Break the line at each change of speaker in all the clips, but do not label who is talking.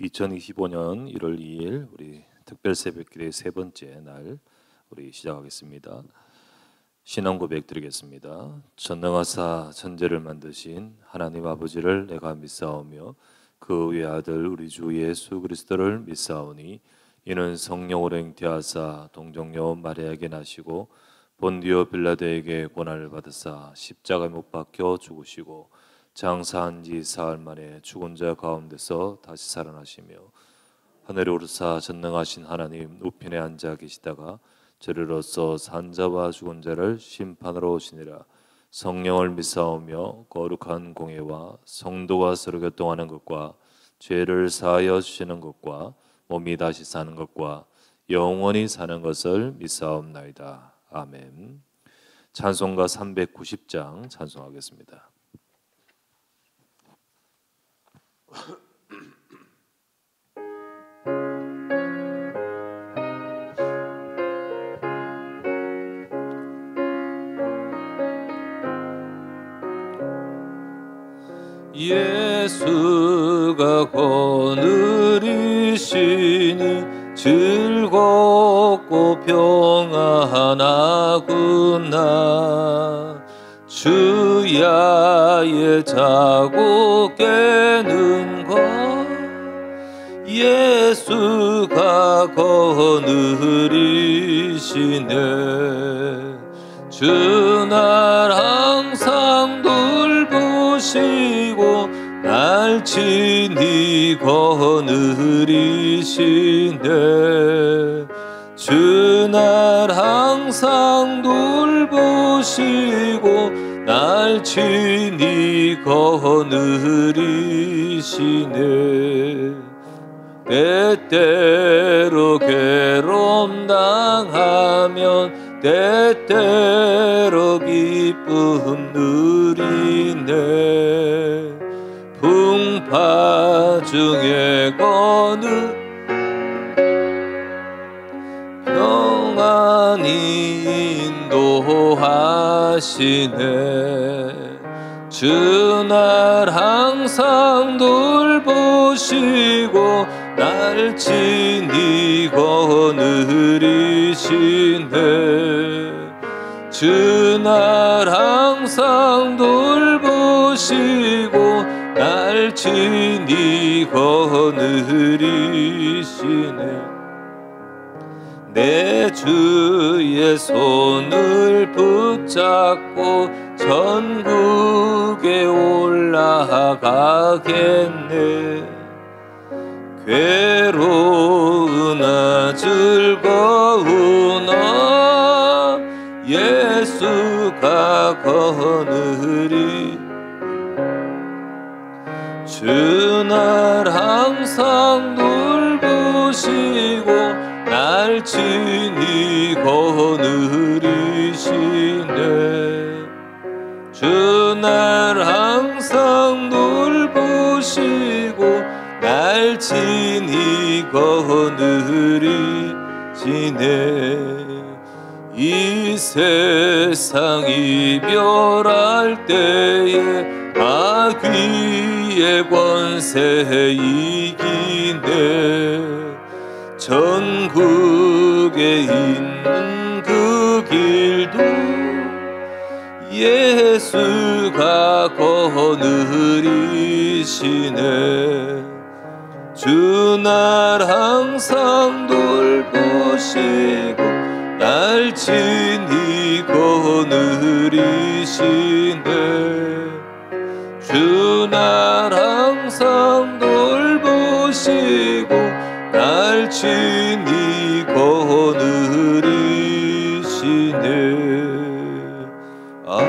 2025년 1월 2일 우리 특별 새벽기도의 세 번째 날 우리 시작하겠습니다. 신앙 고백 드리겠습니다. 전능하사 천지를 만드신 하나님 아버지를 내가 믿사오며 그 외아들 우리 주 예수 그리스도를 믿사오니 이는 성령으로 잉태하사 동정녀 마리아에게 나시고 본디오 빌라도에게 고난을 받으사 십자가에 못 박혀 죽으시고 장사한 지 사흘 만에 죽은 자 가운데서 다시 살아나시며 하늘에 오르사 전능하신 하나님 우편에 앉아 계시다가 저리로서 산 자와 죽은 자를 심판하러 오시니라. 성령을 믿사오며 거룩한 공예와 성도가 서로 교통하는 것과 죄를 사하여 주시는 것과 몸이 다시 사는 것과 영원히 사는 것을 믿사옵나이다. 아멘. 찬송가 390장 찬송하겠습니다.
예수가 거느리시니 즐겁고 평안하구나. 주야에 자고 깨는 것 예수가 거느리시네. 주날 항상 돌보시고 날 친히 거느리시네. 주날 항상 돌보시고 날 친히 거느리시네. 때때로 괴로움 당하면 때때로 기쁨 누리네. 풍파 중에 평안히 인도하시네. 주날 항상 돌보시고 날 친히 거느리시네. 주날 항상 돌보시고 날 친히 거느리시네. 내 주의 손을 붙잡고 천국에 올라가겠네. 괴로우나 즐거우나 예수가 거느리. 주날 항상 돌보시고 날 친히 거느리시네. 주날 항상 돌보시고 날 친히 거느리시네. 이 세상 이별할 때에 마귀의 권세 이기네. 천국에 있는 그 길도 예수가 거느리시네. 주날 항상 돌보시고 날 친히 거느리시네. 주날 항상 돌보시고 날 친히 거느리시네. 아멘.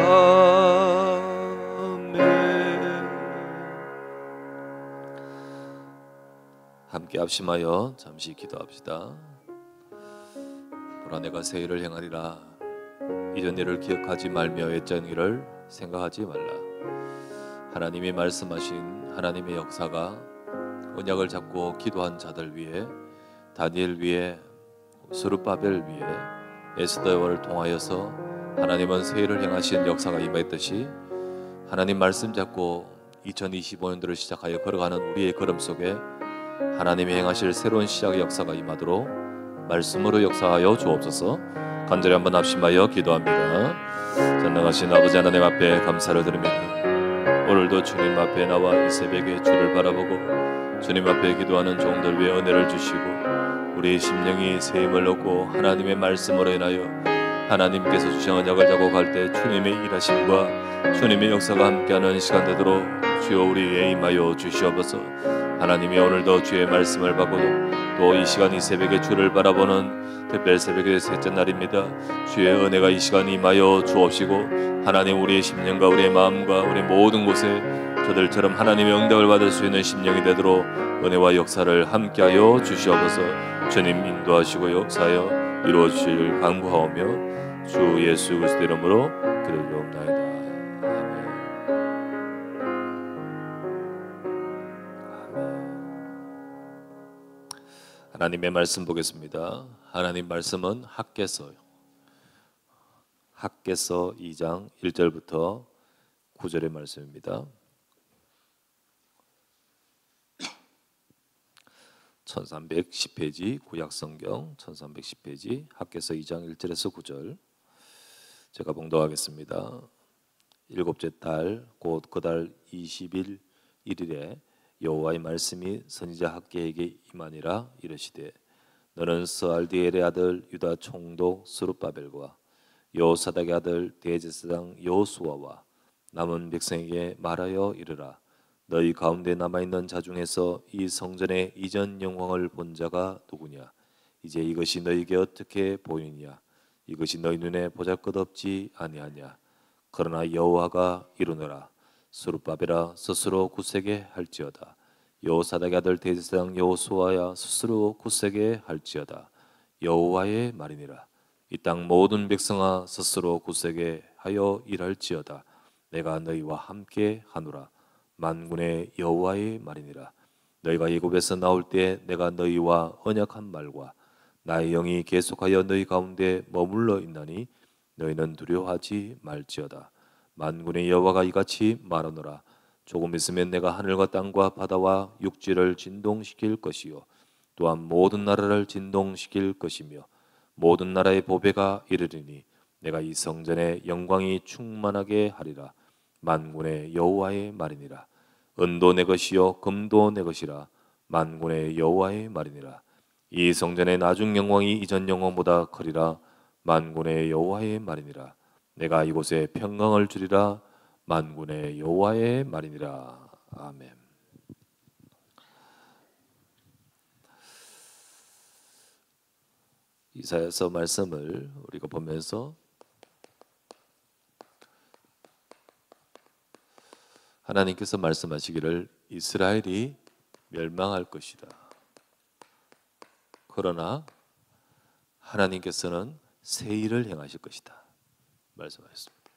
함께 합심하여 잠시 기도합시다. 보라 내가 새 일을 행하리라. 이전 일을 기억하지 말며 옛전 일을 생각하지 말라. 하나님이 말씀하신 하나님의 역사가 언약을 잡고 기도한 자들 위에, 다니엘 위에, 스룹바벨 위에, 에스더를 통하여서 하나님은 새 일을 행하신 역사가 임했듯이 하나님 말씀 잡고 2025년도를 시작하여 걸어가는 우리의 걸음 속에 하나님이 행하실 새로운 시작의 역사가 임하도록 말씀으로 역사하여 주옵소서. 간절히 한번 합심하여 기도합니다. 전능하신 아버지 하나님 앞에 감사를 드립니다. 오늘도 주님 앞에 나와 이 새벽에 주를 바라보고 주님 앞에 기도하는 종들 위해 은혜를 주시고 우리의 심령이 새 힘을 얻고 하나님의 말씀으로 인하여 하나님께서 주신 언약을 잡고 갈 때 주님의 일하심과 주님의 역사가 함께하는 시간 되도록 주여 우리에게 임하여 주시옵소서. 하나님이 오늘도 주의 말씀을 받고 또 이 시간 이 새벽에 주를 바라보는 특별 새벽의 셋째 날입니다. 주의 은혜가 이 시간 임하여 주옵시고 하나님 우리의 심령과 우리의 마음과 우리 모든 곳에 저들처럼 하나님의 응답을 받을 수 있는 심령이 되도록 은혜와 역사를 함께하여 주시옵소서. 주님 인도하시고 역사하여 이루어 주실 간구하오며 주 예수 그리스도 이름으로 기도드리옵나이다. 아멘. 하나님의 말씀 보겠습니다. 하나님 말씀은 학개서요. 학개서 2장 1절부터 9절의 말씀입니다. 1310페이지 구약성경 1310페이지 학개서 2장 1절에서 9절 제가 봉독하겠습니다. 일곱째 달 곧 그 달 20일 1일에 여호와의 말씀이 선지자 학개에게 임하니라. 이르시되 너는 스알디엘의 아들 유다 총독 스룹바벨과 여호사닥의 아들 대제사장 여호수아와 남은 백성에게 말하여 이르라. 너희 가운데 남아있는 자 중에서 이 성전의 이전 영광을 본 자가 누구냐? 이제 이것이 너희에게 어떻게 보이느냐? 이것이 너희 눈에 보잘것없지 아니하냐? 그러나 여호와가 이르노라. 스룹바벨아 스스로 굳세게 할지어다. 여호사닥의 아들 대제사장 여호수아야 스스로 굳세게 할지어다. 여호와의 말이니라. 이 땅 모든 백성아 스스로 굳세게 하여 일할지어다. 내가 너희와 함께 하노라. 만군의 여호와의 말이니라. 너희가 애굽에서 나올 때 내가 너희와 언약한 말과 나의 영이 계속하여 너희 가운데 머물러 있나니 너희는 두려워하지 말지어다. 만군의 여호와가 이같이 말하노라. 조금 있으면 내가 하늘과 땅과 바다와 육지를 진동시킬 것이요 또한 모든 나라를 진동시킬 것이며 모든 나라의 보배가 이르리니 내가 이 성전의 영광이 충만하게 하리라. 만군의 여호와의 말이니라. 은도 내 것이요 금도 내 것이라. 만군의 여호와의 말이니라. 이 성전의 나중 영광이 이전 영광보다 크리라. 만군의 여호와의 말이니라. 내가 이곳에 평강을 주리라. 만군의 여호와의 말이니라. 아멘. 이사야서 말씀을 우리가 보면서 하나님께서 말씀하시기를 이스라엘이 멸망할 것이다. 그러나 하나님께서는 새 일을 행하실 것이다. 말씀하셨습니다.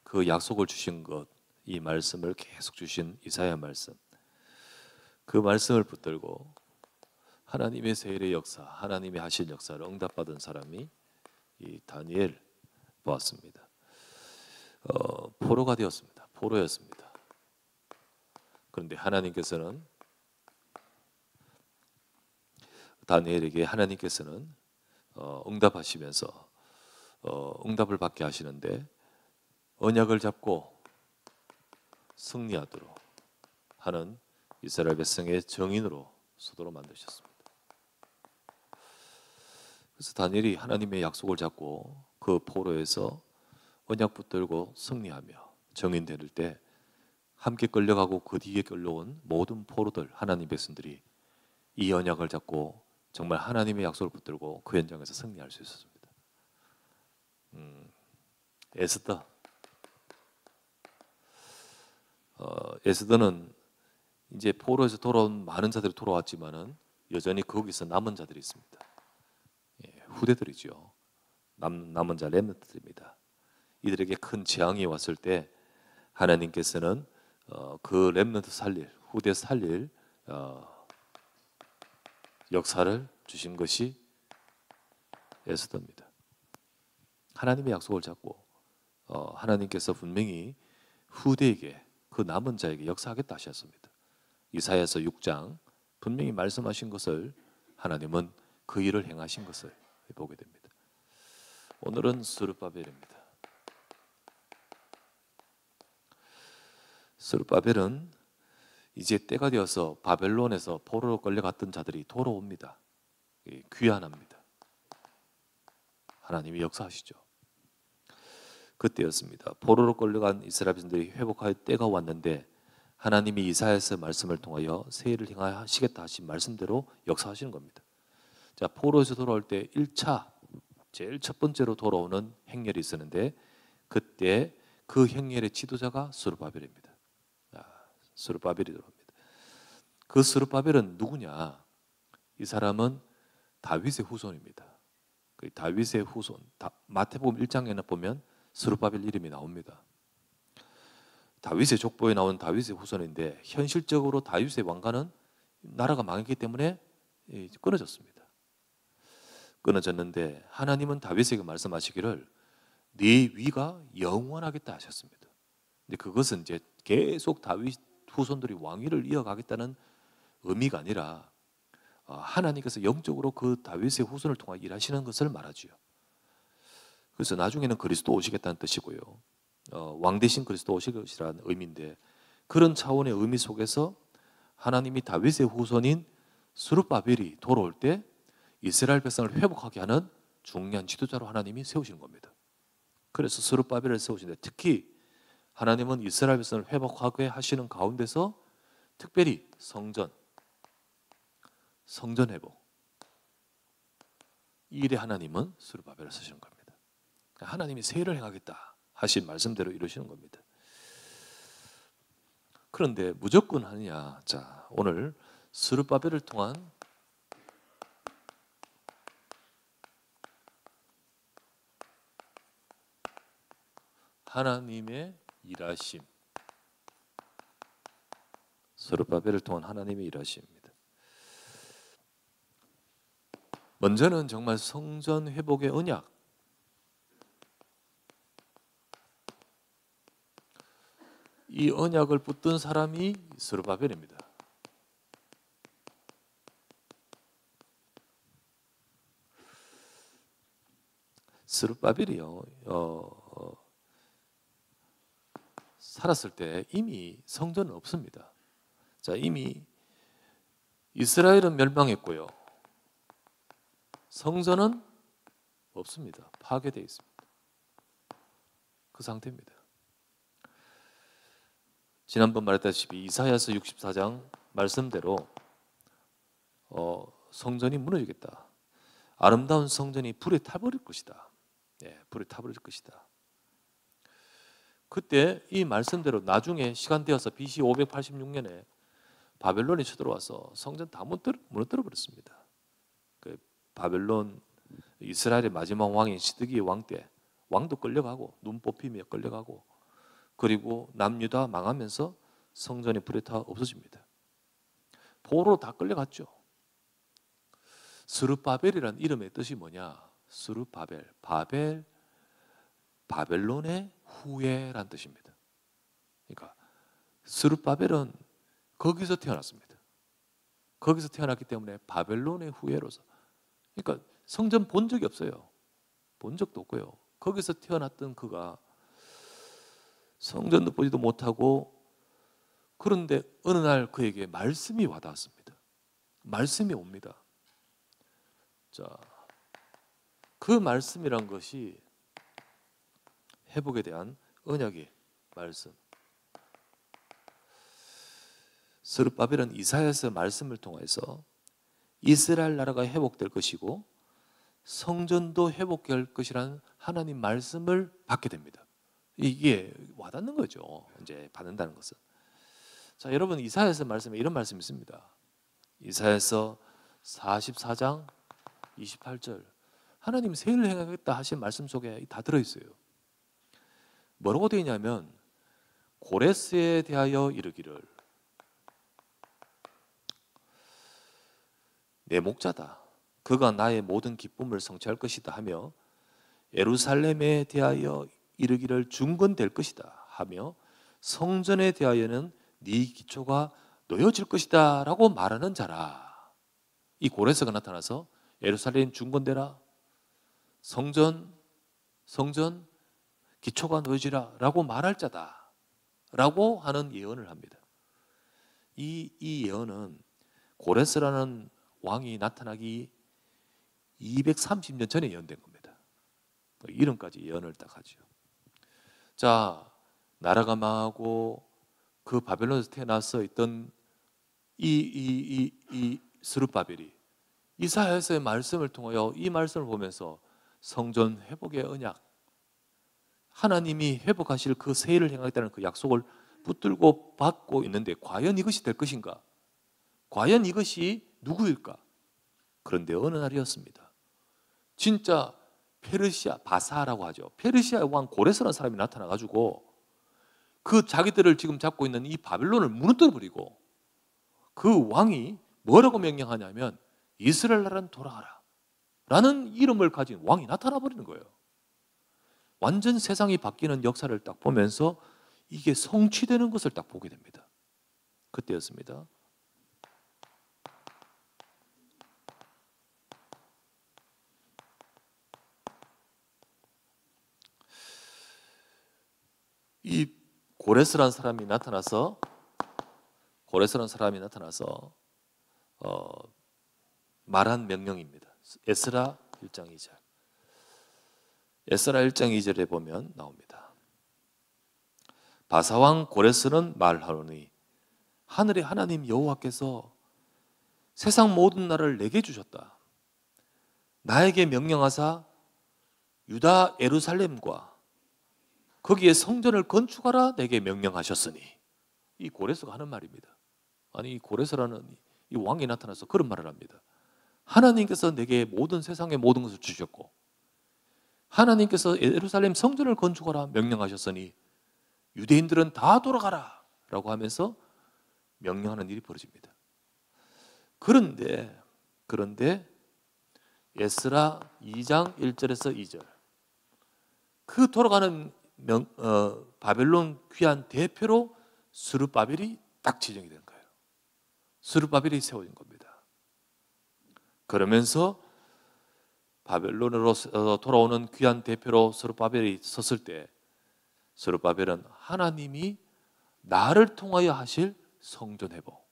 그 약속을 주신 것, 이 말씀을 계속 주신 이사야 말씀, 그 말씀을 붙들고 하나님의 새 일의 역사, 하나님이 하신 역사를 응답받은 사람이 이 다니엘 보았습니다. 포로가 되었습니다. 포로였습니다. 그런데 하나님께서는 다니엘에게 하나님께서는 응답하시면서 응답을 받게 하시는데 언약을 잡고 승리하도록 하는 이스라엘 백성의 정인으로 서도록 만드셨습니다. 그래서 다니엘이 하나님의 약속을 잡고 그 포로에서 언약 붙들고 승리하며 정인 될 때 함께 끌려가고 그 뒤에 끌려온 모든 포로들, 하나님 백성들이 이 언약을 잡고 정말 하나님의 약속을 붙들고 그 현장에서 승리할 수 있었습니다. 에스더, 에스더는 이제 포로에서 돌아온 많은 자들이 돌아왔지만은 여전히 거기서 남은 자들이 있습니다. 후대들이죠. 남은 자 렘넌트들입니다. 이들에게 큰 재앙이 왔을 때 하나님께서는 그 렘넌트 살릴, 후대 살릴 역사를 주신 것이 에스더입니다. 하나님의 약속을 잡고 하나님께서 분명히 후대에게 그 남은 자에게 역사하겠다 하셨습니다. 이사야서 6장 분명히 말씀하신 것을 하나님은 그 일을 행하신 것을 보게 됩니다. 오늘은 스룹바벨입니다. 스룹바벨은 이제 때가 되어서 바벨론에서 포로로 끌려갔던 자들이 돌아옵니다. 귀환합니다. 하나님이 역사하시죠. 그때였습니다. 포로로 끌려간 이스라엘 백성들이 회복할 때가 왔는데 하나님이 이사야서 말씀을 통하여 새 일을 행하시겠다 하신 말씀대로 역사하시는 겁니다. 자, 포로에서 돌아올 때 1차 제일 첫 번째로 돌아오는 행렬이 있었는데 그때 그 행렬의 지도자가 스룹바벨입니다. 스룹바벨이 들어옵니다. 그 스룹바벨은 누구냐? 이 사람은 다윗의 후손입니다. 그 다윗의 후손. 마태복음 1장에는 보면 스룹바벨 이름이 나옵니다. 다윗의 족보에 나온 다윗의 후손인데 현실적으로 다윗의 왕가는 나라가 망했기 때문에 끊어졌습니다. 끊어졌는데 하나님은 다윗에게 말씀하시기를 네 위가 영원하겠다 하셨습니다. 근데 그것은 이제 계속 다윗 후손들이 왕위를 이어가겠다는 의미가 아니라 하나님께서 영적으로 그 다윗의 후손을 통해 일하시는 것을 말하지요. 그래서 나중에는 그리스도 오시겠다는 뜻이고요. 왕 대신 그리스도 오실 것이라는 의미인데 그런 차원의 의미 속에서 하나님이 다윗의 후손인 스룹바벨이 돌아올 때 이스라엘 백성을 회복하게 하는 중요한 지도자로 하나님이 세우시는 겁니다. 그래서 스룹바벨을 세우시는데 특히 하나님은 이스라엘 백성을 회복하게 하시는 가운데서 특별히 성전 회복 이 일에 하나님은 스룹바벨을 쓰시는 겁니다. 하나님이 새 일을 행하겠다 하신 말씀대로 이루시는 겁니다. 그런데 무조건 하느냐? 자, 오늘 스룹바벨을 통한 하나님의 일하심, 스룹바벨을 통한 하나님의 일하심입니다. 먼저는 정말 성전 회복의 언약, 이 언약을 붙든 사람이 스룹바벨입니다. 스룹바벨이요, 살았을 때 이미 성전은 없습니다. 자, 이미 이스라엘은 멸망했고요. 성전은 없습니다. 파괴되어 있습니다. 그 상태입니다. 지난번 말했다시피 이사야서 64장 말씀대로 성전이 무너지겠다. 아름다운 성전이 불에 타버릴 것이다. 불에 타버릴 것이다. 그때 이 말씀대로 나중에 시간 되어서 BC 586년에 바벨론이 쳐들어와서 성전 다 무너뜨려 버렸습니다. 그 바벨론 이스라엘의 마지막 왕인 시드기 왕 때 왕도 끌려가고 눈 뽑히며 끌려가고 그리고 남유다 망하면서 성전이 불에 타 없어집니다. 포로로 다 끌려갔죠. 스룹바벨이라는 이름의 뜻이 뭐냐? 스룹바벨, 바벨론의 후예란 뜻입니다. 그러니까 스룹바벨은 거기서 태어났습니다. 거기서 태어났기 때문에 바벨론의 후예로서, 그러니까 성전 본 적이 없어요. 본 적도 없고요. 거기서 태어났던 그가 성전도 보지도 못하고, 그런데 어느 날 그에게 말씀이 와닿았습니다. 말씀이 옵니다. 자, 그 말씀이란 것이 회복에 대한 언약의 말씀. 스룹바벨은 이사야서 말씀을 통해서 이스라엘 나라가 회복될 것이고 성전도 회복될 것이라는 하나님 말씀을 받게 됩니다. 이게 와닿는 거죠. 이제 받는다는 것은. 자, 여러분, 이사야서 말씀에 이런 말씀이 있습니다. 이사야서 44장 28절. 하나님 새 일을 행하겠다 하신 말씀 속에 다 들어있어요. 뭐라고 되어 있냐면, 고레스에 대하여 이르기를 내 목자다. 그가 나의 모든 기쁨을 성취할 것이다 하며, 예루살렘에 대하여 이르기를 중건될 것이다 하며, 성전에 대하여는 네 기초가 놓여질 것이다 라고 말하는 자라. 이 고레스가 나타나서 예루살렘 중건되라, 성전 기초가 놓여지라 라고 말할 자다 라고 하는 예언을 합니다. 이 예언은 고레스라는 왕이 나타나기 230년 전에 예언된 겁니다. 이름까지 예언을 딱 하죠. 자, 나라가 망하고 그 바벨론에서 태어나서 있던 이 스룹바벨이 이사야서의 말씀을 통하여 이 말씀을 보면서 성전 회복의 언약, 하나님이 회복하실 그 세일을 행하겠다는 그 약속을 붙들고 받고 있는데 과연 이것이 될 것인가? 과연 이것이 누구일까? 그런데 어느 날이었습니다. 진짜 페르시아 바사라고 하죠. 페르시아의 왕 고레스라는 사람이 나타나가지고 그 자기들을 지금 잡고 있는 이 바벨론을 무너뜨려 버리고 그 왕이 뭐라고 명령하냐면 이스라엘 나라는 돌아가라 라는 이름을 가진 왕이 나타나 버리는 거예요. 완전 세상이 바뀌는 역사를 딱 보면서 이게 성취되는 것을 딱 보게 됩니다. 그때였습니다. 이 고레스라는 사람이 나타나서 말한 명령입니다. 에스라 1장 2절. 에스라 1장 2절에 보면 나옵니다. 바사왕 고레스는 말하노니 하늘의 하나님 여호와께서 세상 모든 나라를 내게 주셨다. 나에게 명령하사 유다 예루살렘과 거기에 성전을 건축하라 내게 명령하셨으니. 이 고레스가 하는 말입니다. 아니, 이 고레스라는 이 왕이 나타나서 그런 말을 합니다. 하나님께서 내게 모든 세상의 모든 것을 주셨고 하나님께서 예루살렘 성전을 건축하라 명령하셨으니 유대인들은 다 돌아가라 라고 하면서 명령하는 일이 벌어집니다. 그런데 에스라 2장 1절에서 2절, 그 돌아가는 바벨론 귀한 대표로 스룹바벨이 딱 지정이 된 거예요. 스룹바벨이 세워진 겁니다. 그러면서 바벨론으로 돌아오는 귀한 대표로 스룹바벨이 섰을 때 스룹바벨은 하나님이 나를 통하여 하실 성전 회복,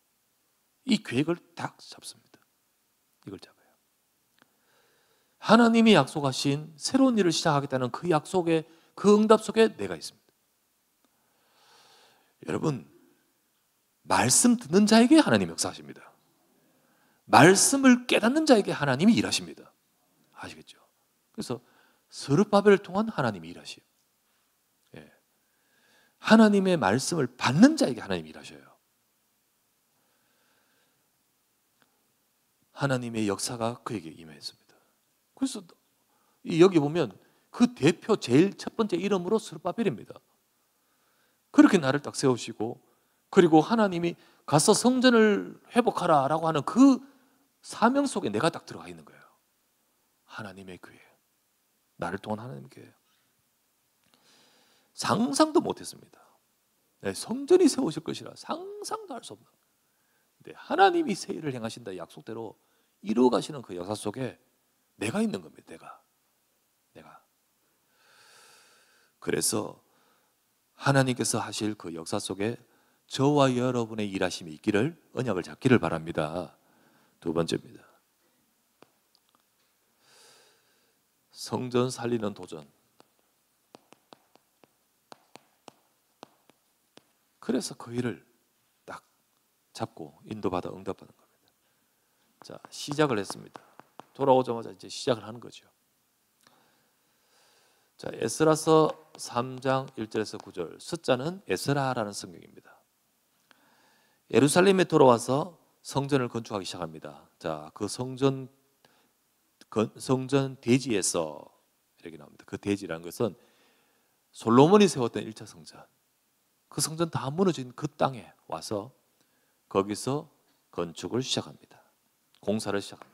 이 계획을 딱 잡습니다. 이걸 잡아요. 하나님이 약속하신 새로운 일을 시작하겠다는 그 약속의 그 응답 속에 내가 있습니다. 여러분, 말씀 듣는 자에게 하나님 역사하십니다. 말씀을 깨닫는 자에게 하나님이 일하십니다. 아시겠죠? 그래서 스룹바벨을 통한 하나님이 일하시요. 예. 하나님의 말씀을 받는 자에게 하나님이 일하셔요. 하나님의 역사가 그에게 임했습니다. 그래서 여기 보면 그 대표 제일 첫 번째 이름으로 스룹바벨입니다. 그렇게 나를 딱 세우시고, 그리고 하나님이 가서 성전을 회복하라 라고 하는 그 사명 속에 내가 딱 들어가 있는 거예요. 하나님의 교회, 나를 통한 하나님의 교회. 상상도 못했습니다. 네, 성전이 세워질 것이라 상상도 할 수 없는. 근데 하나님이 새 일을 행하신다 약속대로 이루어 가시는 그 역사 속에 내가 있는 겁니다. 내가. 그래서 하나님께서 하실 그 역사 속에 저와 여러분의 일하심이 있기를, 언약을 잡기를 바랍니다. 두 번째입니다. 성전 살리는 도전. 그래서 그 일을 딱 잡고 인도받아 응답받는 겁니다. 자, 시작을 했습니다. 돌아오자마자 이제 시작을 하는 거죠. 자, 에스라서 3장 1절에서 9절, 숫자는 에스라라는 성경입니다. 예루살렘에 돌아와서 성전을 건축하기 시작합니다. 자, 그 성전 대지에서 이렇게 나옵니다. 그 대지라는 것은 솔로몬이 세웠던 1차 성전, 그 성전 다 무너진 그 땅에 와서 거기서 건축을 시작합니다. 공사를 시작합니다.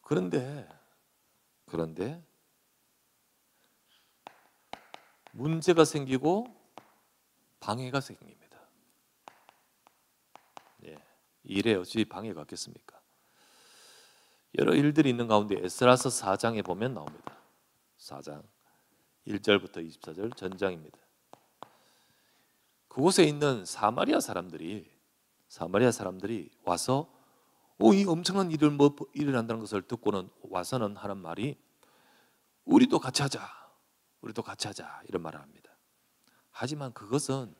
그런데 문제가 생기고 방해가 생깁니다. 예, 일에 어찌 방해가 없겠습니까? 여러 일들이 있는 가운데 에스라서 4장에 보면 나옵니다. 4장 1절부터 24절 전장입니다. 그곳에 있는 사마리아 사람들이 와서 이 엄청난 일을 일어난다는 것을 듣고는 와서는 하는 말이 우리도 같이 하자 이런 말을 합니다. 하지만 그것은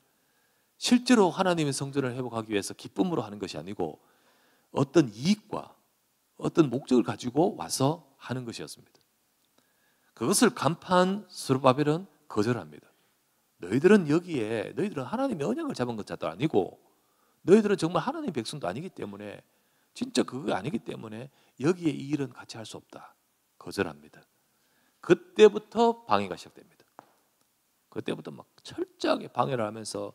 실제로 하나님의 성전을 회복하기 위해서 기쁨으로 하는 것이 아니고 어떤 이익과 어떤 목적을 가지고 와서 하는 것이었습니다. 그것을 간파한 스룹바벨은 거절합니다. 너희들은 하나님의 언약을 잡은 것자도 아니고 너희들은 정말 하나님의 백성도 아니기 때문에 진짜 그거 아니기 때문에 여기에 이 일은 같이 할 수 없다. 거절합니다. 그때부터 방해가 시작됩니다. 그때부터 막 철저하게 방해를 하면서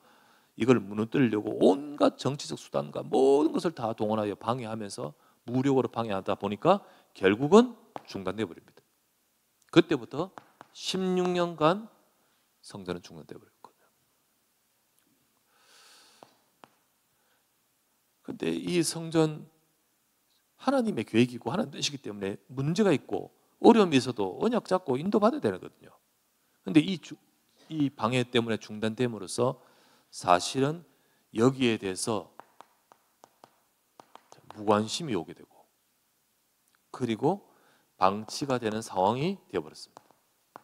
이걸 무너뜨리려고 온갖 정치적 수단과 모든 것을 다 동원하여 방해하면서 무력으로 방해하다 보니까 결국은 중단돼 버립니다. 그때부터 16년간 성전은 중단돼 버렸거든요. 그런데 이 성전 하나님의 계획이고 하나님 뜻이기 때문에 문제가 있고 어려움이 있어도 언약 잡고 인도받아야 되거든요. 그런데 이 방해 때문에 중단됨으로써 사실은 여기에 대해서 무관심이 오게 되고 그리고 방치가 되는 상황이 되어버렸습니다.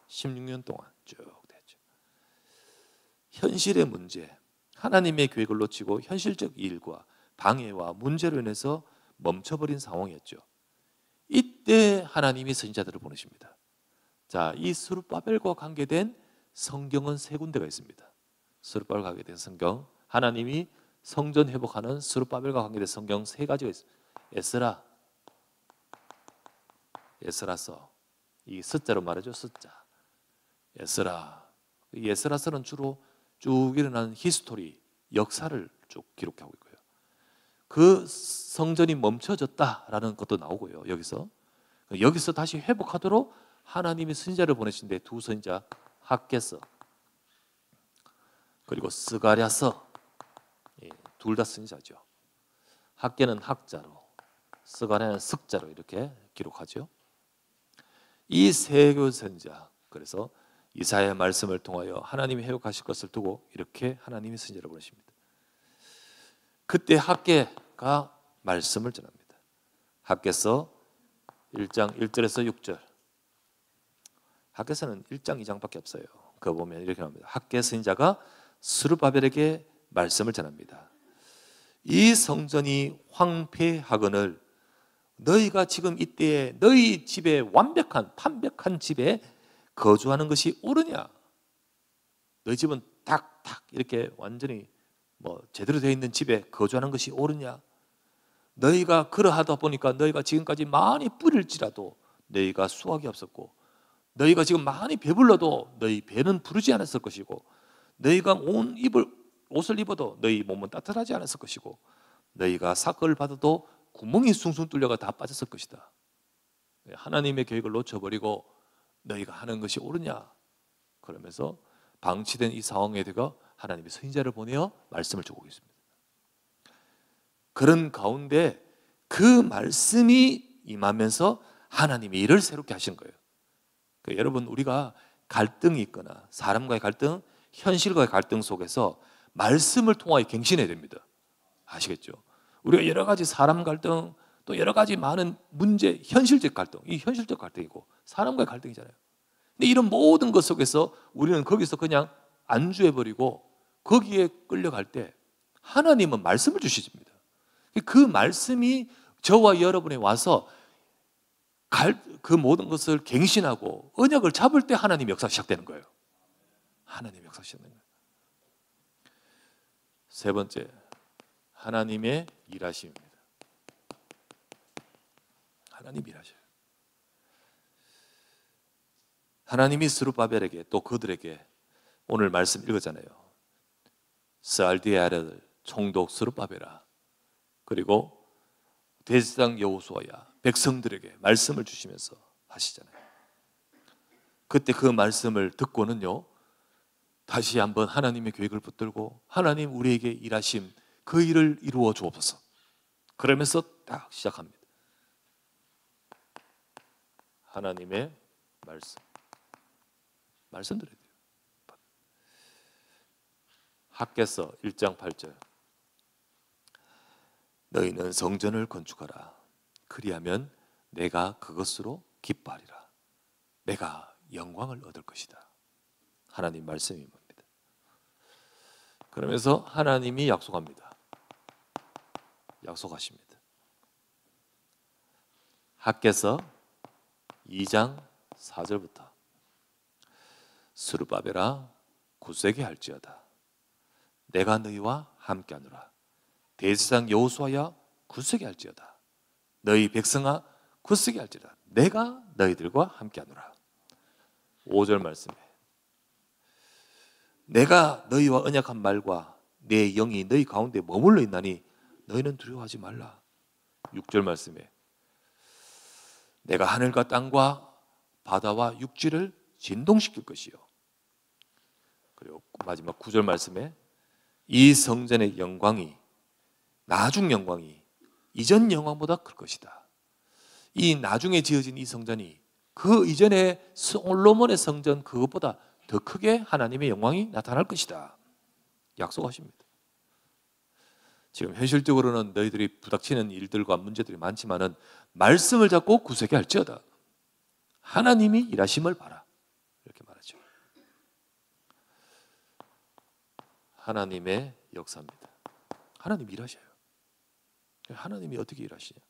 16년 동안 쭉 됐죠. 현실의 문제, 하나님의 계획을 놓치고 현실적 일과 방해와 문제로 인해서 멈춰버린 상황이었죠. 이때 하나님이 선지자들을 보내십니다. 자, 이 스룹바벨과 관계된 성경은 세 군데가 있습니다. 스룹바벨과 관계된 성경, 하나님이 성전 회복하는 스룹바벨과 관계된 성경 세 가지가 있습니다. 에스라서, 이 숫자로 말하죠. 숫자. 에스라. 이 에스라서는 주로 쭉 일어난 히스토리, 역사를 쭉 기록하고 있고요. 그 성전이 멈춰졌다라는 것도 나오고요. 여기서 다시 회복하도록 하나님이 선지자를 보내신데 두 선지자 학개서 그리고 스가랴서, 둘 다 선지자죠. 학개는 학자로, 스가랴는 석자로 이렇게 기록하죠. 이 세 교 선지자, 그래서 이사야의 말씀을 통하여 하나님이 회복하실 것을 두고 이렇게 하나님이 선지자를 보내십니다. 그때 학개가 말씀을 전합니다. 학개서 1장 1절에서 6절. 학개서는 1장 2장밖에 없어요. 그거 보면 이렇게 나옵니다. 학개 선지자가 스룹바벨에게 말씀을 전합니다. 이 성전이 황폐하거늘 너희가 지금 이때에 너희 집에 완벽한 집에 거주하는 것이 옳으냐? 너희 집은 탁탁 이렇게 완전히 제대로 되어 있는 집에 거주하는 것이 옳으냐? 너희가 그러하다 보니까 너희가 지금까지 많이 뿌릴지라도 너희가 수확이 없었고 너희가 지금 많이 배불러도 너희 배는 부르지 않았을 것이고 너희가 옷을 입어도 너희 몸은 따뜻하지 않았을 것이고 너희가 사건을 받아도 구멍이 숭숭 뚫려가 다 빠졌을 것이다. 하나님의 계획을 놓쳐버리고 너희가 하는 것이 옳으냐? 그러면서 방치된 이 상황에 대해 하나님이 선지자를 보내어 말씀을 주고 있습니다. 그런 가운데 그 말씀이 임하면서 하나님이 일을 새롭게 하신 거예요. 그러니까 여러분, 우리가 갈등이 있거나 사람과의 갈등, 현실과의 갈등 속에서 말씀을 통하여 갱신해야 됩니다. 아시겠죠? 우리가 여러 가지 사람 갈등, 또 여러 가지 많은 문제, 현실적 갈등, 이 현실적 갈등이고 사람과의 갈등이잖아요. 근데 이런 모든 것 속에서 우리는 거기서 그냥 안주해버리고 거기에 끌려갈 때 하나님은 말씀을 주십니다. 그 말씀이 저와 여러분에 와서 그 모든 것을 갱신하고 언약을 잡을 때 하나님 역사 시작되는 거예요. 하나님 역사 시작되는 거예요. 세 번째, 하나님의 일하심입니다. 하나님 일하셔요. 하나님이 스룹바벨에게 또 그들에게 오늘 말씀 읽었잖아요. 스알디아를 총독 스룹바벨아, 그리고 대제사장 여호수아야, 백성들에게 말씀을 주시면서 하시잖아요. 그때 그 말씀을 듣고는요, 다시 한번 하나님의 계획을 붙들고 하나님 우리에게 일하심 그 일을 이루어 주옵소서. 그러면서 딱 시작합니다. 하나님의 말씀 드려야 돼요. 학개서 1장 8절 너희는 성전을 건축하라. 그리하면 내가 그것으로 기뻐하리라. 내가 영광을 얻을 것이다. 하나님 말씀이 뭡니다. 그러면서 하나님이 약속합니다. 약속하십니다. 학개서 2장 4절부터 스룹바벨아 굳세게 할지어다. 내가 너희와 함께하노라. 대제사장 여호수아야 굳세게 할지어다. 너희 백성아 굳세게 할지어다. 내가 너희들과 함께하노라. 5절 말씀에 내가 너희와 언약한 말과 내 영이 너희 가운데 머물러 있나니 너희는 두려워하지 말라. 6절 말씀에 내가 하늘과 땅과 바다와 육지를 진동시킬 것이요. 그리고 마지막 9절 말씀에 이 성전의 영광이 나중 영광이 이전 영광보다 클 것이다. 이 나중에 지어진 이 성전이 그 이전에 솔로몬의 성전 그것보다 더 크게 하나님의 영광이 나타날 것이다. 약속하십니다. 지금 현실적으로는 너희들이 부닥치는 일들과 문제들이 많지만은 말씀을 잡고 굳세게 할지어다. 하나님이 일하심을 봐라. 이렇게 말하죠. 하나님의 역사입니다. 하나님 일하셔요. 하나님이 어떻게 일하시냐?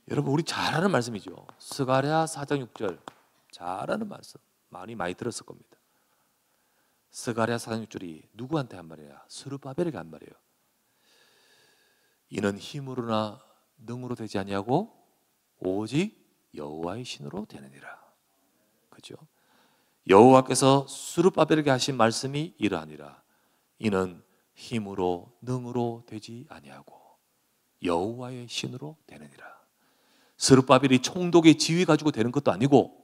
여러분 우리 잘 아는 말씀이죠. 스가랴 4장 6절 잘 아는 말씀 많이 들었을 겁니다. 스가랴 4장 6절이 누구한테 한 말이야? 스룹바벨에게 한 말이에요. 이는 힘으로나 능으로 되지 아니하고 오직 여호와의 신으로 되느니라. 그렇죠? 여호와께서 스룹바벨에게 하신 말씀이 이러하니라. 이는 힘으로 능으로 되지 아니하고 여호와의 신으로 되느니라. 스룹바벨이 총독의 지위 가지고 되는 것도 아니고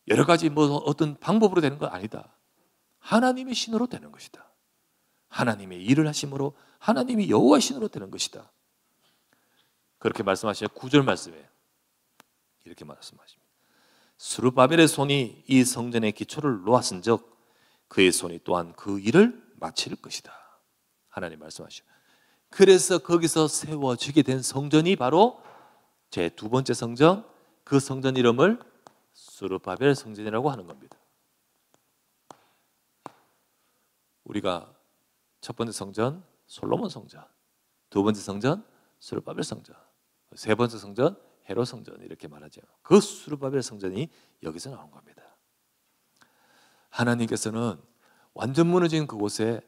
여러 가지 어떤 방법으로 되는 건 아니다. 하나님의 신으로 되는 것이다. 하나님의 일을 하심으로 하나님이 여호와의 신으로 되는 것이다. 그렇게 말씀하시냐. 9절 말씀에 이렇게 말씀하십니다. 스룹바벨의 손이 이 성전의 기초를 놓았은즉 그의 손이 또한 그 일을 마칠 것이다. 하나님 말씀하시죠. 그래서 거기서 세워지게 된 성전이 바로 제 두 번째 성전, 그 성전 이름을 스룹바벨 성전이라고 하는 겁니다. 우리가 첫 번째 성전 솔로몬 성전, 두 번째 성전 스룹바벨 성전, 세 번째 성전 헤롯 성전 이렇게 말하죠. 그 스룹바벨 성전이 여기서 나온 겁니다. 하나님께서는 완전 무너진 그곳에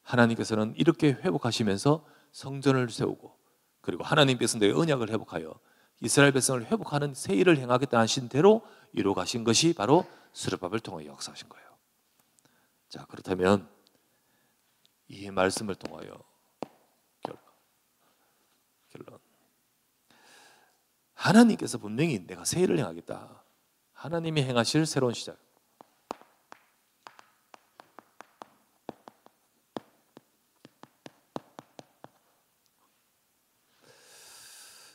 하나님께서는 이렇게 회복하시면서 성전을 세우고 그리고 하나님 백성들의 언약을 회복하여 이스라엘 백성을 회복하는 새 일을 행하겠다 하신 대로 이루어 가신 것이 바로 스룹바벨을 통해 역사하신 거예요. 자, 그렇다면 이 말씀을 통하여 결론. 하나님께서 분명히 내가 새 일을 행하겠다. 하나님이 행하실 새로운 시작.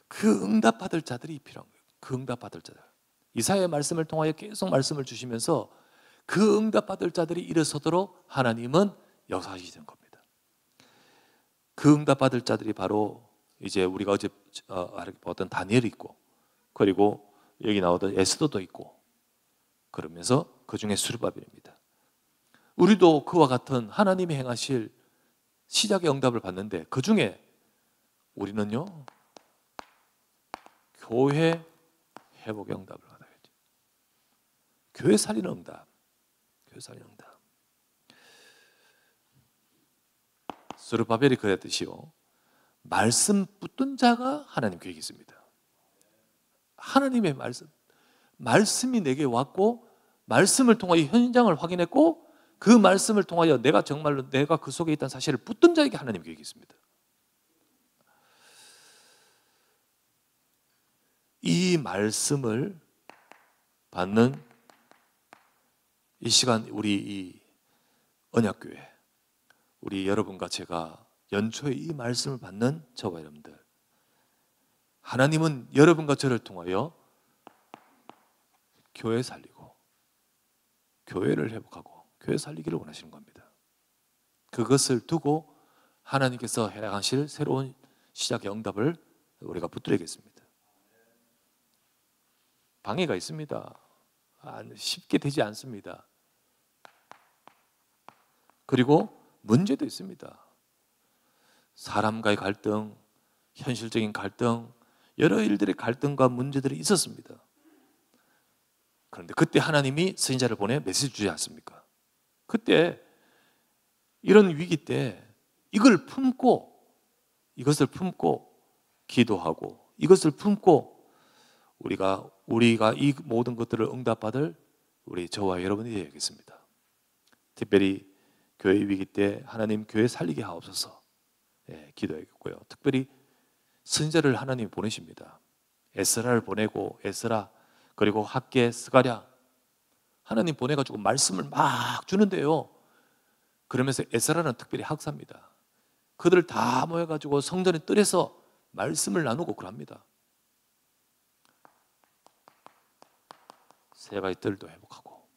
그 응답받을 자들이 필요한 거예요. 그 응답받을 자들. 이사야의 말씀을 통하여 계속 말씀을 주시면서 그 응답받을 자들이 일어서도록 하나님은 역사하시는 겁니다. 그 응답받을 자들이 바로 이제 우리가 어제 보았던 다니엘이 있고 그리고 여기 나오던 에스더도 있고 그러면서 그 중에 스룹바벨입니다. 우리도 그와 같은 하나님이 행하실 시작의 응답을 받는데 그 중에 우리는요 교회 회복의 응답을 받아야죠. 교회 살리는 응답. 교회 살리는 응답. 스룹바벨이 그랬듯이요. 말씀 붙든 자가 하나님 계획이 있습니다. 하나님의 말씀이 내게 왔고 말씀을 통하여 현장을 확인했고 그 말씀을 통하여 내가 정말로 내가 그 속에 있다는 사실을 붙든 자에게 하나님 계획이 있습니다. 이 말씀을 받는 이 시간 우리 이 언약교회, 우리 여러분과 제가 연초에 이 말씀을 받는 저와 여러분들, 하나님은 여러분과 저를 통하여 교회 살리고 교회를 회복하고 교회 살리기를 원하시는 겁니다. 그것을 두고 하나님께서 해나가실 새로운 시작의 응답을 우리가 붙들겠습니다. 방해가 있습니다. 쉽게 되지 않습니다. 그리고 문제도 있습니다. 사람과의 갈등, 현실적인 갈등, 여러 일들의 갈등과 문제들이 있었습니다. 그런데 그때 하나님이 선지자를 보내 메시지 주지 않습니까? 그때 이런 위기 때 이것을 품고 기도하고 이것을 품고 우리가 이 모든 것들을 응답받을 우리 저와 여러분이 되어야겠습니다. 특별히 교회 위기 때 하나님 교회 살리게 하옵소서 기도하겠고요. 특별히 선지자를 하나님이 보내십니다. 에스라를 보내고 에스라 그리고 학개 스가랴 하나님 보내가지고 말씀을 막 주는데요. 그러면서 에스라는 특별히 학사입니다. 그들 다 모여가지고 성전의 뜰에서 말씀을 나누고 그럽니다. 세가의 뜰도 회복하고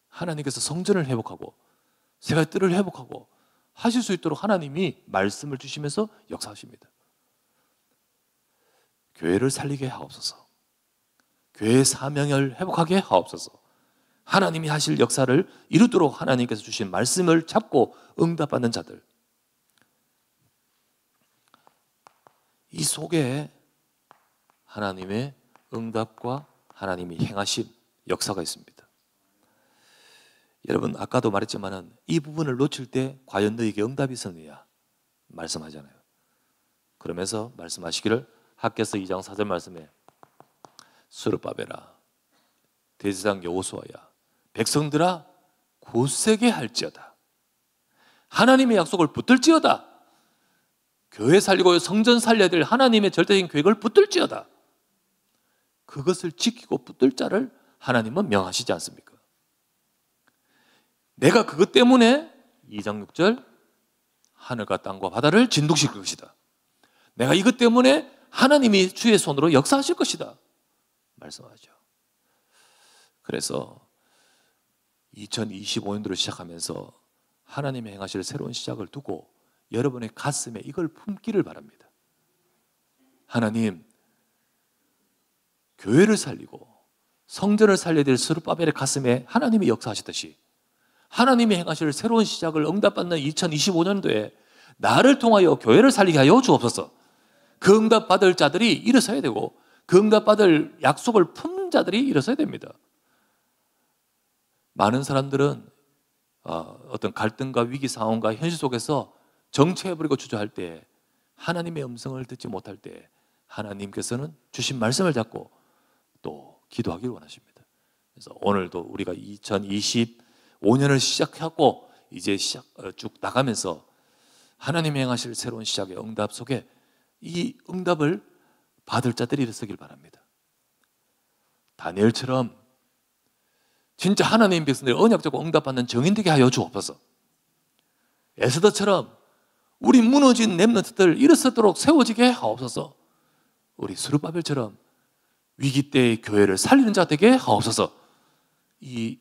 하나님께서 성전을 회복하고 세가의 뜰을 회복하고 하실 수 있도록 하나님이 말씀을 주시면서 역사하십니다. 교회를 살리게 하옵소서. 교회의 사명을 회복하게 하옵소서. 하나님이 하실 역사를 이루도록 하나님께서 주신 말씀을 잡고 응답받는 자들, 이 속에 하나님의 응답과 하나님이 행하신 역사가 있습니다. 여러분 아까도 말했지만 이 부분을 놓칠 때 과연 너에게 응답이 있었느냐 말씀하잖아요. 그러면서 말씀하시기를 학개서 2장 4절 말씀에 스룹바벨아 대제사장 여호수아야 백성들아 굳세게 할지어다. 하나님의 약속을 붙들지어다. 교회 살리고 성전 살려야 될 하나님의 절대적인 계획을 붙들지어다. 그것을 지키고 붙들 자를 하나님은 명하시지 않습니까? 내가 그것 때문에 2장 6절 하늘과 땅과 바다를 진동시킬 것이다. 내가 이것 때문에 하나님이 주의 손으로 역사하실 것이다 말씀하죠. 그래서 2025년도를 시작하면서 하나님이 행하실 새로운 시작을 두고 여러분의 가슴에 이걸 품기를 바랍니다. 하나님, 교회를 살리고 성전을 살려야 될 스룹바벨의 가슴에 하나님이 역사하셨듯이 하나님이 행하실 새로운 시작을 응답받는 2025년도에 나를 통하여 교회를 살리게 하여 주옵소서. 그 응답받을 자들이 일어서야 되고 그 응답받을 약속을 품는 자들이 일어서야 됩니다. 많은 사람들은 어떤 갈등과 위기 상황과 현실 속에서 정체해버리고 주저할 때 하나님의 음성을 듣지 못할 때 하나님께서는 주신 말씀을 잡고 또 기도하기를 원하십니다. 그래서 오늘도 우리가 2025년을 시작하고 이제 쭉 나가면서 하나님이 행하실 새로운 시작의 응답 속에 이 응답을 받을 자들이 일어서길 바랍니다. 다니엘처럼 진짜 하나님의 백성들이 언약적으로 응답받는 정인 되게 하여 주옵소서. 에스더처럼 우리 무너진 렘넌트들 일어서도록 세워지게 하옵소서. 우리 스룹바벨처럼 위기 때의 교회를 살리는 자 되게 하옵소서. 이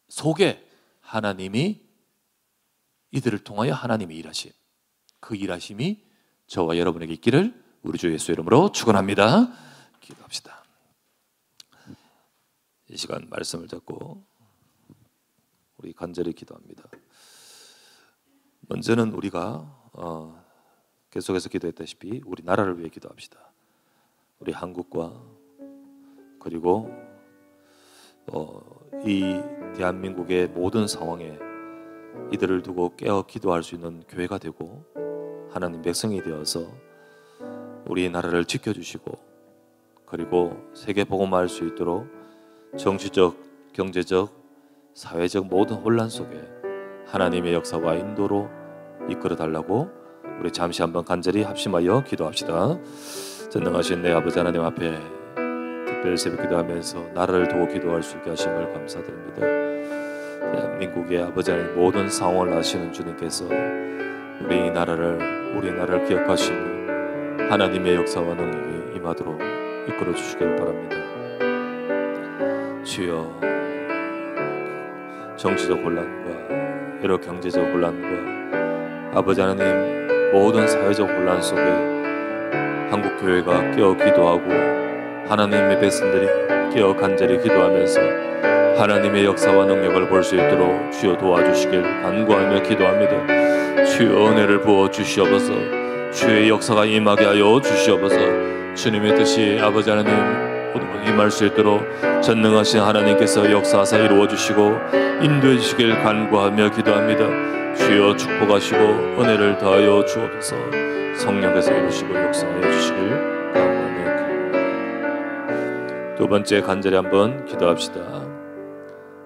속에 하나님이 이들을 통하여 하나님이 일하심, 그 일하심이 저와 여러분에게 있기를 우리 주 예수 이름으로 축원합니다. 기도합시다. 이 시간 말씀을 잡고 우리 간절히 기도합니다. 먼저는 우리가 계속해서 기도했다시피 우리 나라를 위해 기도합시다. 우리 한국과 그리고 이 대한민국의 모든 상황에 이들을 두고 깨어 기도할 수 있는 교회가 되고 하나님 백성이 되어서 우리 나라를 지켜주시고 그리고 세계 복음화할 수 있도록 정치적, 경제적, 사회적 모든 혼란 속에 하나님의 역사와 인도로 이끌어 달라고 우리 잠시 한번 간절히 합심하여 기도합시다. 전능하신 내 아버지 하나님 앞에 특별 새벽 기도하면서 나라를 두고 기도할 수 있게 하심을 감사드립니다. 대한민국의 아버지 하나님 모든 상황을 아시는 주님께서 우리나라를 기억하시고 하나님의 역사와 능력이 임하도록 이끌어 주시길 바랍니다. 주여, 정치적 혼란과 여러 경제적 혼란과 아버지 하나님 모든 사회적 혼란 속에 한국 교회가 깨어 기도하고 하나님의 백성들이 깨어 간절히 기도하면서 하나님의 역사와 능력을 볼 수 있도록 주여 도와주시길 간구하며 기도합니다. 주여 은혜를 부어 주시옵소서. 주의 역사가 임하게 하여 주시옵소서. 주님의 뜻이 아버지 하나님 임할 수 있도록 전능하신 하나님께서 역사하사 이루어 주시고 인도해 주시길 간구하며 기도합니다. 주여 축복하시고 은혜를 더하여 주옵소서. 성령께서 이루시고 역사하여 주시길 간구하며 기도합니다. 두 번째 간절히 한번 기도합시다.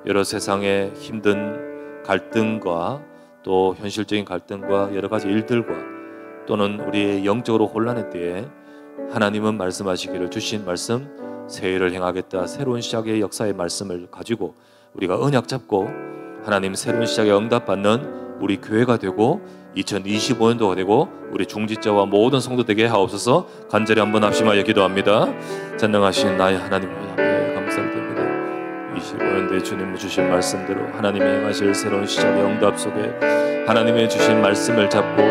여러 세상의 힘든 갈등과 또 현실적인 갈등과 여러 가지 일들과 또는 우리의 영적으로 혼란의 때에 하나님은 말씀하시기를 주신 말씀 새해를 행하겠다, 새로운 시작의 역사의 말씀을 가지고 우리가 언약 잡고 하나님 새로운 시작에 응답받는 우리 교회가 되고 2025년도가 되고 우리 중직자와 모든 성도 되게 하옵소서. 간절히 한번 합심하여 기도합니다. 전능하신 나의 하나님 앞에 감사를 드립니다. 25년도에 주님 주신 말씀대로 하나님이 행하실 새로운 시작의 응답 속에 하나님의 주신 말씀을 잡고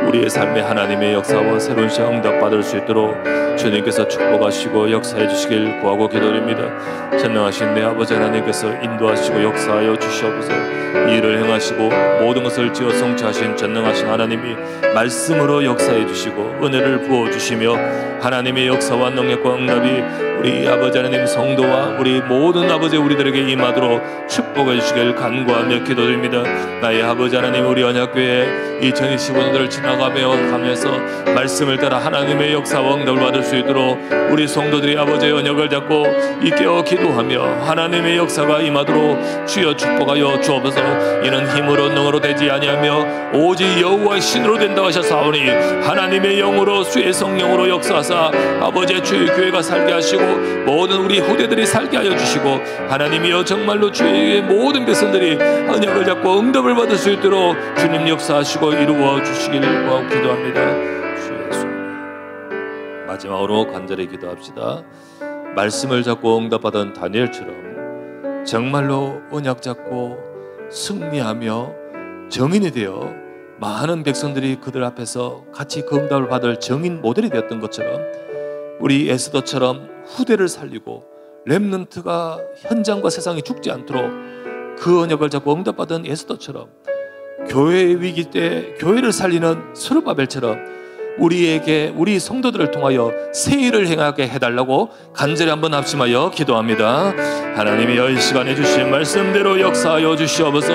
우리의 삶에 하나님의 역사와 새로운 시작 응답 받을 수 있도록 주님께서 축복하시고 역사해 주시길 구하고 기도드립니다. 전능하신 내 아버지 하나님께서 인도하시고 역사하여 주시옵소서. 이 일을 행하시고 모든 것을 지어 성취하신 전능하신 하나님이 말씀으로 역사해 주시고 은혜를 부어 주시며 하나님의 역사와 능력과 응답이 우리 아버지 하나님 성도와 우리 모든 아버지 우리들에게 임하도록 축복해 주시길 간구하며 기도드립니다. 나의 아버지 하나님 우리 언약교회 2025년도를 지나가면서 말씀을 따라 하나님의 역사와 응답을 받을 수 있도록 우리 성도들이 아버지의 언약을 잡고 깨어 기도하며 하나님의 역사가 임하도록 주여 축복하여 주옵소서. 이는 힘으로 능으로 되지 아니하며 오직 여호와의 신으로 된다고 하셨사오니 하나님의 영으로 주의 성령으로 역사하사 아버지의 주의 교회가 살게 하시고 모든 우리 후대들이 살게 하여 주시고 하나님이여 정말로 주의 모든 백성들이 언약을 잡고 응답을 받을 수 있도록 주님 역사하시고 이루어 주시기를 구하고 기도합니다. 주 예수. 마지막으로 간절히 기도합시다. 말씀을 잡고 응답받은 다니엘처럼 정말로 언약 잡고 승리하며 정인이 되어 많은 백성들이 그들 앞에서 같이 그 응답을 받을 정인 모델이 되었던 것처럼 우리 에스더처럼 후대를 살리고 렘넌트가 현장과 세상이 죽지 않도록 그 언약을 잡고 응답받은 에스더처럼 교회의 위기 때 교회를 살리는 스룹바벨처럼 우리에게 우리 성도들을 통하여 새 일을 행하게 해달라고 간절히 한번 합심하여 기도합니다. 하나님이여 이 시간에 주신 말씀대로 역사하여 주시옵소서.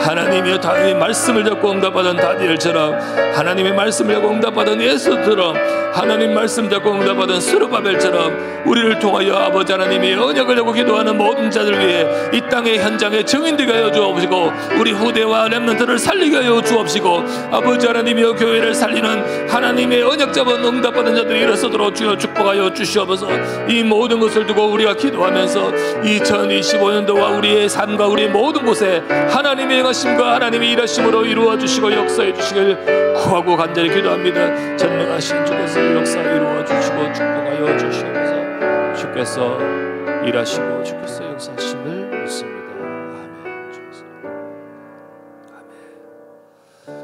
하나님이여 다윗의 말씀을 잡고 응답받은 다니엘처럼 하나님의 말씀을 잡고 응답받은 에스더처럼 하나님 말씀 잡고 응답받은 스룹바벨처럼 우리를 통하여 아버지 하나님의 언약을 잡고 기도하는 모든 자들 위해 이 땅의 현장에 증인되게 하여 주옵시고 우리 후대와 렘넌트를 살리게 하여 주옵시고 아버지 하나님이여 교회를 살리는 하나님의 언약 잡은 응답받은 자들이 일어서도록 주여 축복하여 주시옵소서. 이 모든 것을 두고 우리가 기도하면서 2025년도와 우리의 삶과 우리의 모든 곳에 하나님의 행하심과 하나님의 일하심으로 이루어 주시고 역사해 주시길 구하고 간절히 기도합니다. 전능하신 주께서 역사 이루어 주시고 축복하여 주시옵소서. 주께서 일하시고 주께서 역사하심을 믿습니다. 아멘. 주께서. 아멘.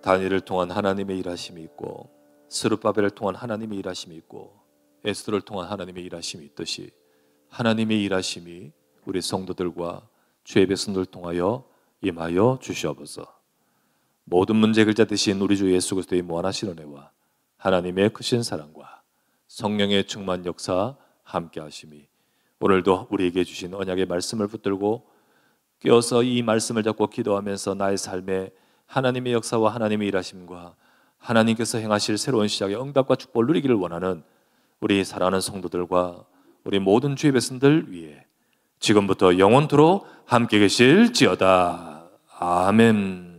다니엘을 통한 하나님의 일하심이 있고 스룹바벨을 통한 하나님의 일하심이 있고 에스더를 통한 하나님의 일하심이 있듯이 하나님의 일하심이 우리 성도들과 주의 백성들을 통하여 임하여 주시옵소서. 모든 문제 해결자 되신 우리 주 예수 그리스도의 무한하신 은혜와 하나님의 크신 사랑과 성령의 충만 역사 함께 하심이 오늘도 우리에게 주신 언약의 말씀을 붙들고 깨어서 이 말씀을 잡고 기도하면서 나의 삶에 하나님의 역사와 하나님의 일하심과 하나님께서 행하실 새로운 시작의 응답과 축복을 누리기를 원하는 우리 사랑하는 성도들과 우리 모든 주의 백성들 위해 지금부터 영원토록 함께 계실지어다. 아멘.